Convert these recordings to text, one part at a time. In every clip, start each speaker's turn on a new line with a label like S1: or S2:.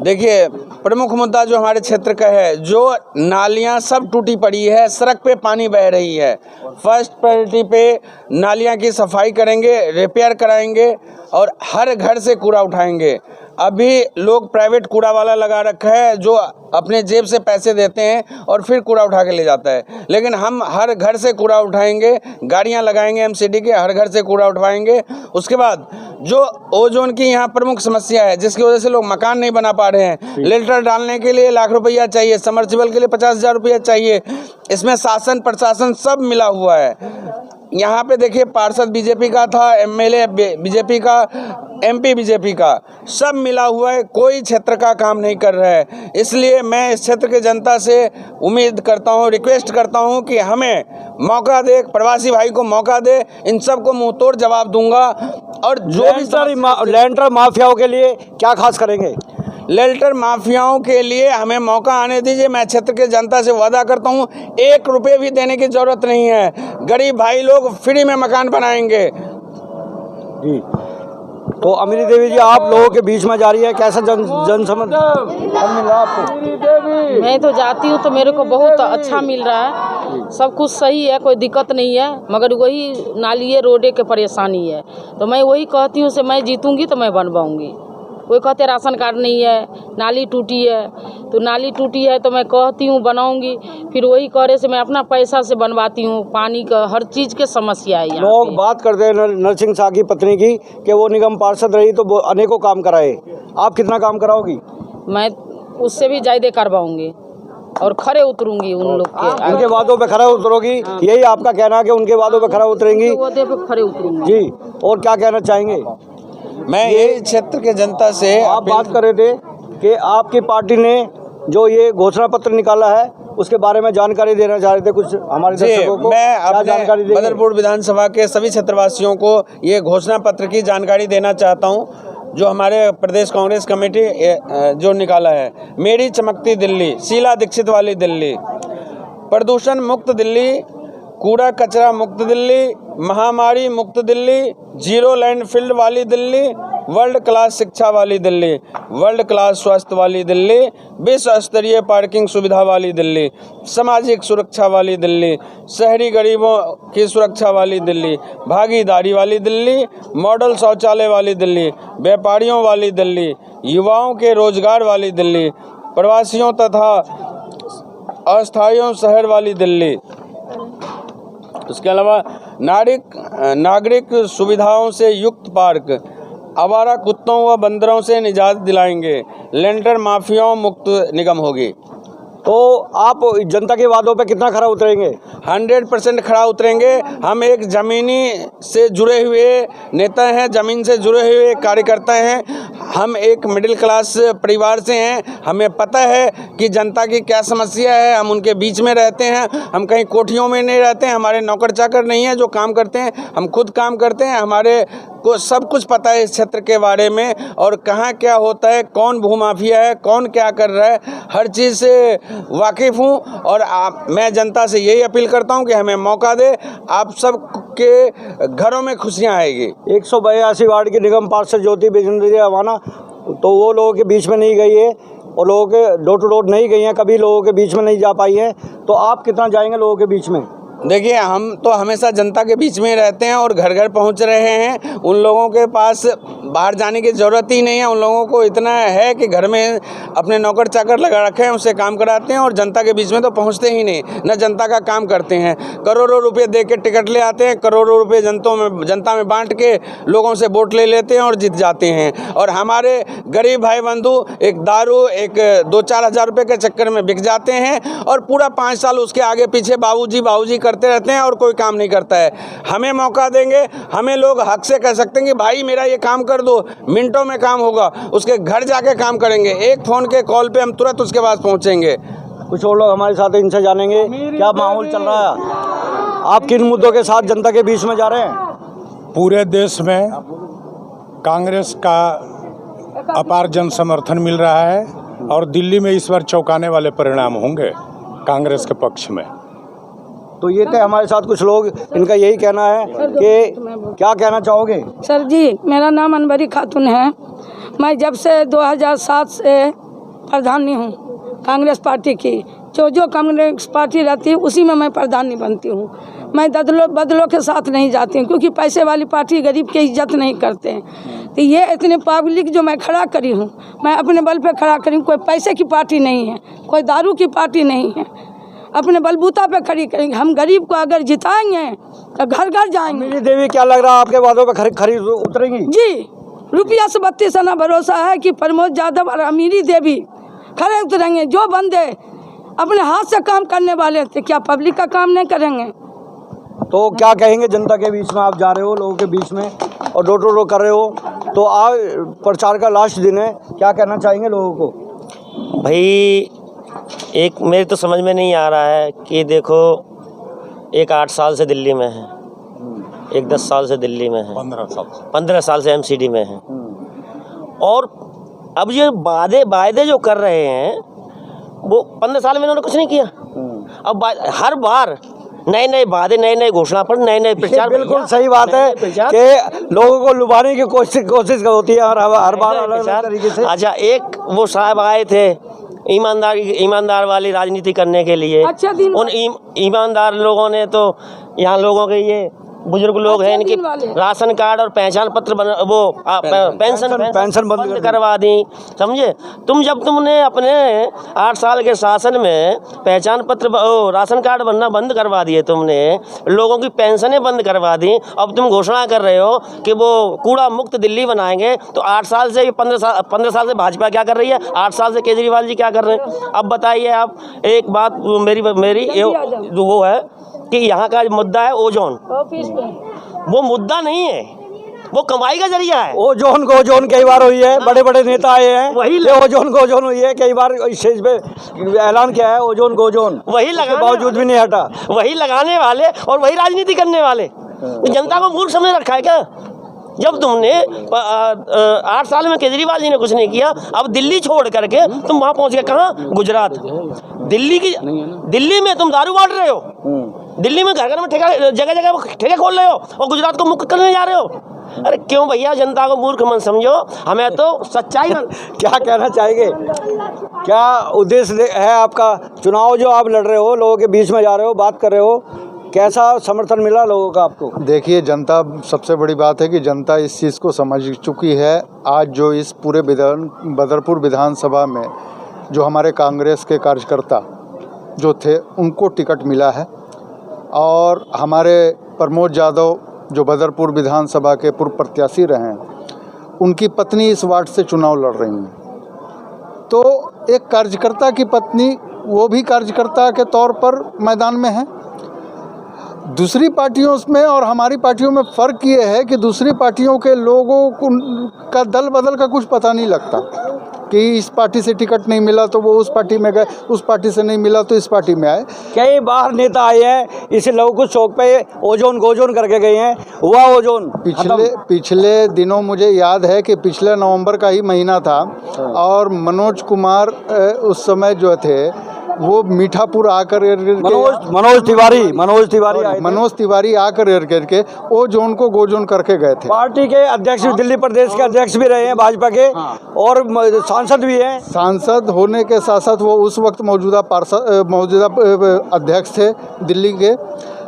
S1: देखिए, प्रमुख मुद्दा जो हमारे क्षेत्र का है, जो नालियां सब टूटी पड़ी है, सड़क पे पानी बह रही है। फर्स्ट प्रायोरिटी पे नालियां की सफाई करेंगे, रिपेयर कराएंगे और हर घर से कूड़ा उठाएंगे। अभी लोग प्राइवेट कूड़ा वाला लगा रखा है जो अपने जेब से पैसे देते हैं और फिर कूड़ा उठा के ले जाता है, लेकिन हम हर घर से कूड़ा उठाएंगे, गाड़ियां लगाएंगे एमसीडी के, हर घर से कूड़ा उठवाएंगे। उसके बाद जो ओजोन की यहाँ प्रमुख समस्या है, जिसकी वजह से लोग मकान नहीं बना पा रहे हैं, लेंटर डालने के लिए लाख रुपया चाहिए, समर्सिबल के लिए 50,000 रुपया चाहिए। इसमें शासन प्रशासन सब मिला हुआ है। यहाँ पे देखिए, पार्षद बीजेपी का था, एमएलए बीजेपी का, एमपी बीजेपी का, सब मिला हुआ है, कोई क्षेत्र का काम नहीं कर रहा है। इसलिए मैं इस क्षेत्र के जनता से उम्मीद करता हूँ, रिक्वेस्ट करता हूँ कि हमें मौका दे, प्रवासी भाई को मौका दे, इन सब को मुंह तोड़ जवाब दूंगा। और जो भी
S2: लेंटर माफियाओं के लिए क्या खास करेंगे?
S1: लेल्टर माफियाओं के लिए हमें मौका आने दीजिए। मैं क्षेत्र के जनता से वादा करता हूं, 1 रुपये भी देने की जरूरत नहीं है। गरीब भाई लोग फ्री में मकान बनाएंगे
S2: जी। तो अमिनी देवी जी, आप लोगों के बीच में जा रही है, कैसा जन समर्थन मिल रहा है आपको?
S3: मैं तो जाती हूँ तो मेरे को बहुत अच्छा मिल रहा है, सब कुछ सही है, कोई दिक्कत नहीं है, मगर वही नालिए रोडे के परेशानी है। तो मैं वही कहती हूँ, से मैं जीतूंगी तो मैं बनवाऊंगी। कोई कहते राशन कार्ड नहीं है, नाली टूटी है, तो नाली टूटी है तो मैं कहती हूँ बनाऊंगी, फिर वही करे से मैं अपना पैसा से बनवाती हूँ। पानी का हर चीज़ के समस्या है।
S2: लोग बात करते हैं नरसिंह शाह की पत्नी की कि वो निगम पार्षद रही तो वो अनेकों काम कराए। आप कितना काम कराओगी?
S3: मैं उससे भी ज़्यादा करवाऊंगी और खड़े उतरूंगी उन लोग के।
S2: उनके वादों पे खरा उतरोगी? यही आपका कहना है कि उनके वादों पे खरा उतरेंगी?
S3: वादे पे खड़े उतरूंगी
S2: जी। और क्या कहना चाहेंगे?
S1: मैं ये क्षेत्र के जनता से
S2: आप बात कर रहे थे कि आपकी पार्टी ने जो ये घोषणा पत्र निकाला है उसके बारे में जानकारी देना चाह रहे थे कुछ हमारे दर्शकों को।
S1: मैं अपने
S2: जानकारी देंगे?
S1: बदरपुर विधानसभा के सभी क्षेत्रवासियों को ये घोषणा पत्र की जानकारी देना चाहता हूँ, जो हमारे प्रदेश कांग्रेस कमेटी जो निकाला है। मेरी चमकती दिल्ली, शीला दीक्षित वाली दिल्ली, प्रदूषण मुक्त दिल्ली, कूड़ा कचरा मुक्त दिल्ली, महामारी मुक्त दिल्ली, जीरो लैंडफिल वाली दिल्ली, वर्ल्ड क्लास शिक्षा वाली दिल्ली, वर्ल्ड क्लास स्वास्थ्य वाली दिल्ली, विश्व स्तरीय पार्किंग सुविधा वाली दिल्ली, सामाजिक सुरक्षा वाली दिल्ली, शहरी गरीबों की सुरक्षा वाली दिल्ली, भागीदारी वाली दिल्ली, मॉडल शौचालय वाली दिल्ली, व्यापारियों वाली दिल्ली, युवाओं के रोजगार वाली दिल्ली, प्रवासियों तथा अस्थायियों शहर वाली दिल्ली। उसके अलावा नागरिक सुविधाओं से युक्त पार्क, आवारा कुत्तों व बंदरों से निजात दिलाएंगे, लेंटर माफियाओं मुक्त निगम होगी।
S2: तो आप जनता के वादों पे कितना खरा उतरेंगे?
S1: 100% खड़ा उतरेंगे। हम एक ज़मीनी से जुड़े हुए नेता हैं, ज़मीन से जुड़े हुए कार्यकर्ता हैं। हम एक मिडिल क्लास परिवार से हैं। हमें पता है कि जनता की क्या समस्या है, हम उनके बीच में रहते हैं। हम कहीं कोठियों में नहीं रहते हैं, हमारे नौकर चाकर नहीं है जो काम करते हैं, हम खुद काम करते हैं। हमारे को सब कुछ पता है इस क्षेत्र के बारे में, और कहाँ क्या होता है, कौन भूमाफिया है, कौन क्या कर रहा है, हर चीज़ से वाकिफ़ हूँ। और मैं जनता से यही अपील करता हूँ कि हमें मौका दे, आप सब के घरों में खुशियाँ आएगी।
S2: 182 वार्ड की निगम पार्षद ज्योति बेजेंद्र अवाना, तो वो लोगों के बीच में नहीं गई है और लोगों के डोर टू डोर नहीं गई हैं, कभी लोगों के बीच में नहीं जा पाई हैं। तो आप कितना जाएंगे लोगों के बीच में?
S1: देखिए, हम तो हमेशा जनता के बीच में रहते हैं और घर घर पहुंच रहे हैं। उन लोगों के पास बाहर जाने की ज़रूरत ही नहीं है। उन लोगों को इतना है कि घर में अपने नौकर चाकर लगा रखे हैं, उससे काम कराते हैं और जनता के बीच में तो पहुंचते ही नहीं, न जनता का काम करते हैं। करोड़ों रुपए दे के टिकट ले आते हैं, करोड़ों रुपए जनता में बांट के लोगों से वोट ले लेते हैं और जीत जाते हैं। और हमारे गरीब भाई बंधु एक दारू, एक 2-4 हज़ार रुपये के चक्कर में बिक जाते हैं और पूरा 5 साल उसके आगे पीछे बाबूजी करते रहते हैं और कोई काम नहीं करता है। हमें मौका देंगे, हमें लोग हक से कह सकते हैं कि भाई मेरा ये काम कर दो, मिनटों में काम होगा। उसके घर जाके काम करेंगे, एक फ़ोन के कॉल पे हम तुरंत उसके पास पहुंचेंगे।
S2: कुछ और लोग हमारे साथ, इनसे जानेंगे क्या माहौल चल रहा है, आप किन मुद्दों के साथ जनता के बीच में जा रहे हैं?
S4: पूरे देश में कांग्रेस का अपार जन समर्थन मिल रहा है और दिल्ली में इस बार चौंकाने वाले परिणाम होंगे कांग्रेस के पक्ष में।
S2: तो ये थे हमारे साथ कुछ लोग, इनका यही कहना है कि क्या कहना चाहोगे?
S5: सर जी, मेरा नाम अनवरी खातून है। मैं जब से 2007 से प्रधानी हूँ कांग्रेस पार्टी की। जो कांग्रेस पार्टी रहती है उसी में मैं प्रधानी बनती हूँ। मैं बदलों के साथ नहीं जाती हूँ, क्योंकि पैसे वाली पार्टी गरीब की इज्जत नहीं करते हैं। तो ये इतने पब्लिक जो मैं खड़ा करी हूँ, मैं अपने बल पे खड़ा करी हूँ। कोई पैसे की पार्टी नहीं है, कोई दारू की पार्टी नहीं है, अपने बलबूता पे खड़ी करेंगे। हम गरीब को अगर जिताएंगे तो घर घर जाएंगे।
S2: अमीरी देवी क्या लग रहा है आपके वादों पे खरी उतरेंगी?
S5: जी, रुपया से 32 आना भरोसा है कि प्रमोद यादव और अमीरी देवी खड़े उतरेंगे। जो बंदे अपने हाथ से काम करने वाले थे, क्या पब्लिक का काम नहीं करेंगे?
S2: तो क्या कहेंगे जनता के बीच में? आप जा रहे हो लोगों के बीच में और डोर टू डोर कर रहे हो, तो आज प्रचार का लास्ट दिन है, क्या कहना चाहेंगे लोगों को?
S6: भाई एक मेरे तो समझ में नहीं आ रहा है कि देखो, एक 8 साल से दिल्ली में है, एक 10 साल से दिल्ली में है, 15 साल से एमसीडी में है, और अब ये वादे जो कर रहे हैं वो 15 साल में इन्होंने कुछ नहीं किया। अब हर बार नए वादे, नए घोषणा पर नए प्रचार।
S2: बिल्कुल सही बात है कि लोगों को लुभाने की कोशिश होती है हर बार अलग तरीके से।
S6: अच्छा, एक वो साहब आए थे ईमानदार वाली राजनीति करने के लिए।
S5: अच्छा दिन
S6: उन ईमानदार लोगों ने तो यहाँ लोगों के, ये बुजुर्ग लोग हैं, इनकी राशन कार्ड और पहचान पत्र पेंशन बंद करवा दी। समझे? तुमने अपने 8 साल के शासन में पहचान पत्र राशन कार्ड बनना बंद करवा दिए, तुमने लोगों की पेंशनें बंद करवा दी। अब तुम घोषणा कर रहे हो कि वो कूड़ा मुक्त दिल्ली बनाएंगे। तो 8 साल से 15 साल से भाजपा क्या कर रही है? 8 साल से केजरीवाल जी क्या कर रहे हैं? अब बताइए आप। एक बात मेरी वो है कि यहाँ का मुद्दा है ओजोन। वो मुद्दा नहीं है, वो कमाई का जरिया है।
S2: ओजोन कई बार हुई है, बड़े बड़े नेता आए हैं,
S6: वही
S2: ओजोन हुई है कई बार, स्टेज पे ऐलान किया है ओजोन वही लगा, बावजूद भी नहीं हटा।
S6: वही लगाने वाले और वही राजनीति करने वाले। जनता को मूर्ख समझ रखा है क्या? जब तुमने 8 साल में केजरीवाल जी ने कुछ नहीं किया, अब दिल्ली छोड़ करके तुम वहां पहुंच गए। कहाँ? गुजरात। दिल्ली में तुम दारू बांट रहे हो, दिल्ली में घर में जगह ठेके खोल रहे हो, और गुजरात को मुक्त करने जा रहे हो। अरे क्यों भैया, जनता को मूर्ख मत समझो, हमें तो सच्चाई।
S2: क्या कहना चाहेंगे? क्या उद्देश्य है आपका? चुनाव जो आप लड़ रहे हो, लोगों के बीच में जा रहे हो, बात कर रहे हो, कैसा समर्थन मिला लोगों का आपको?
S7: देखिए, जनता, सबसे बड़ी बात है कि जनता इस चीज़ को समझ चुकी है। आज जो इस पूरे बदरपुर विधानसभा में जो हमारे कांग्रेस के कार्यकर्ता जो थे, उनको टिकट मिला है, और हमारे प्रमोद यादव जो बदरपुर विधानसभा के पूर्व प्रत्याशी रहे हैं, उनकी पत्नी इस वार्ड से चुनाव लड़ रही हैं। तो एक कार्यकर्ता की पत्नी, वो भी कार्यकर्ता के तौर पर मैदान में है। दूसरी पार्टियों में और हमारी पार्टियों में फ़र्क ये है कि दूसरी पार्टियों के लोगों को का दल बदल का कुछ पता नहीं लगता कि इस पार्टी से टिकट नहीं मिला तो वो उस पार्टी में गए, उस पार्टी से नहीं मिला तो इस पार्टी में आए।
S2: कई बार नेता आए हैं, इस लवकुश चौक पे ओजोन करके गए हैं, हुआ ओजोन?
S7: पिछले दिनों मुझे याद है कि पिछले नवंबर का ही महीना था, और मनोज कुमार उस समय जो थे वो मीठापुर आकर मनोज तिवारी आकर करके ओजोन को गोजोन करके गए थे।
S2: पार्टी के अध्यक्ष, दिल्ली प्रदेश के अध्यक्ष भी रहे हैं भाजपा के, और सांसद भी हैं।
S7: सांसद होने के साथ साथ वो उस वक्त मौजूदा अध्यक्ष थे दिल्ली के।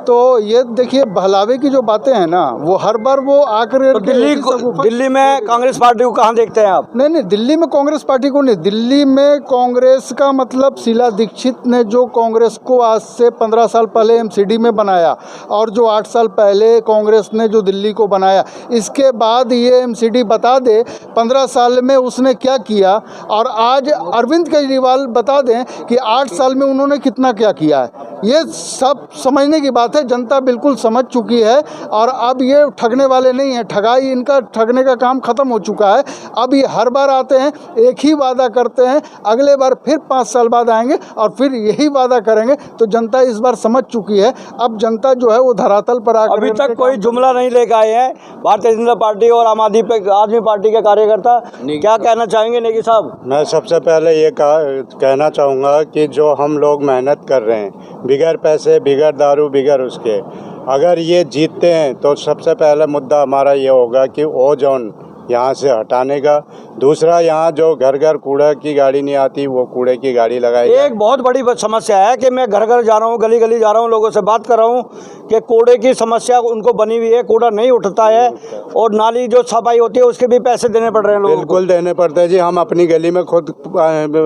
S7: तो ये देखिए, बहलावे की जो बातें हैं ना, वो हर बार वो आकर
S2: तो दिल्ली में कांग्रेस पार्टी को कहाँ देखते हैं आप?
S7: नहीं, दिल्ली में कांग्रेस पार्टी को नहीं। दिल्ली में कांग्रेस का मतलब शीला दीक्षित ने जो कांग्रेस को आज से 15 साल पहले एमसीडी में बनाया, और जो 8 साल पहले कांग्रेस ने जो दिल्ली को बनाया, इसके बाद ये एमसीडी बता दे 15 साल में उसने क्या किया, और आज अरविंद केजरीवाल बता दें कि 8 साल में उन्होंने कितना क्या किया है। ये सब समझने की बात है, जनता बिल्कुल समझ चुकी है। और अब ये ठगने वाले नहीं हैं, ठगाई, इनका ठगने का काम ख़त्म हो चुका है। अब ये हर बार आते हैं, एक ही वादा करते हैं, अगले बार फिर 5 साल बाद आएंगे और फिर यही वादा करेंगे। तो जनता इस बार समझ चुकी है। अब जनता जो है वो धरातल पर आकर,
S2: अभी तक कोई जुमला नहीं लेकर आए हैं भारतीय जनता पार्टी और आम आदमी पार्टी के कार्यकर्ता, क्या कहना चाहेंगे नेगी साहब?
S8: मैं सबसे पहले ये कहना चाहूँगा कि जो हम लोग मेहनत कर रहे हैं, बिगैर पैसे, बिगैर दारू, बिगैर उसके, अगर ये जीतते हैं तो सबसे पहला मुद्दा हमारा ये होगा कि ओजोन यहाँ से हटाने का, दूसरा यहाँ जो घर घर कूड़ा की गाड़ी नहीं आती, वो कूड़े की गाड़ी लगाई जाए।
S2: एक बहुत बड़ी समस्या है कि मैं घर घर जा रहा हूँ, गली गली जा रहा हूँ, लोगों से बात कर रहा हूँ कि कूड़े की समस्या उनको बनी हुई है, कूड़ा नहीं उठता है और नाली जो सफाई होती है उसके भी पैसे देने पड़ रहे हैं लोगों को।
S8: बिल्कुल देने पड़ते हैं जी, हम अपनी गली में खुद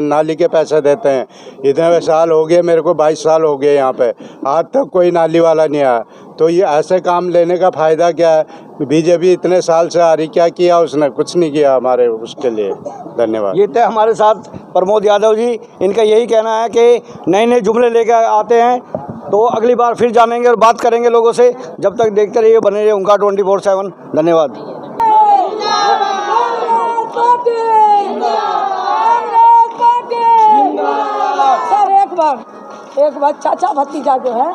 S8: नाली के पैसे देते हैं। इतने साल हो गए, मेरे को 22 साल हो गए यहाँ पे, आज तक कोई नाली वाला नहीं आया। तो ये ऐसे काम लेने का फ़ायदा क्या है? बीजेपी इतने साल से आ रही, क्या किया उसने? कुछ नहीं किया हमारे उसके लिए। धन्यवाद।
S2: ये थे हमारे साथ प्रमोद यादव जी, इनका यही कहना है कि नए नए जुमले लेकर आते हैं, तो अगली बार फिर जानेंगे और बात करेंगे लोगों से। जब तक देखते रहिए, बने रहिए ओंकार 24/7। धन्यवाद।
S5: सर एक बार चाचा भतीजा जो है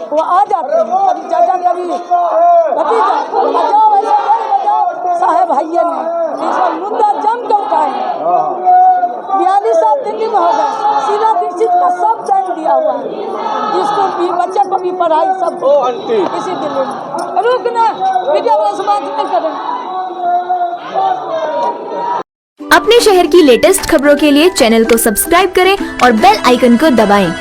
S5: वो आ जाते हैं, कभी चाचा कभी भतीजा, बजाओ ऐसे बजाओ साहेब भाइये ने इस बार मुद्दा जम कर उठाए। 42 साल दिल्ली में हो गए, शीला दीक्षित का सब चैन दिया हुआ है, स्कूल भी, बच्चे को भी पढ़ाई सब इसी दिल्ली में। रुकना मीडिया वाले से बात नहीं करें।
S9: अपने शहर की लेटेस्ट खबरों के लिए चैनल को सब्सक्राइब करें और बेल आइकन को दबाएं।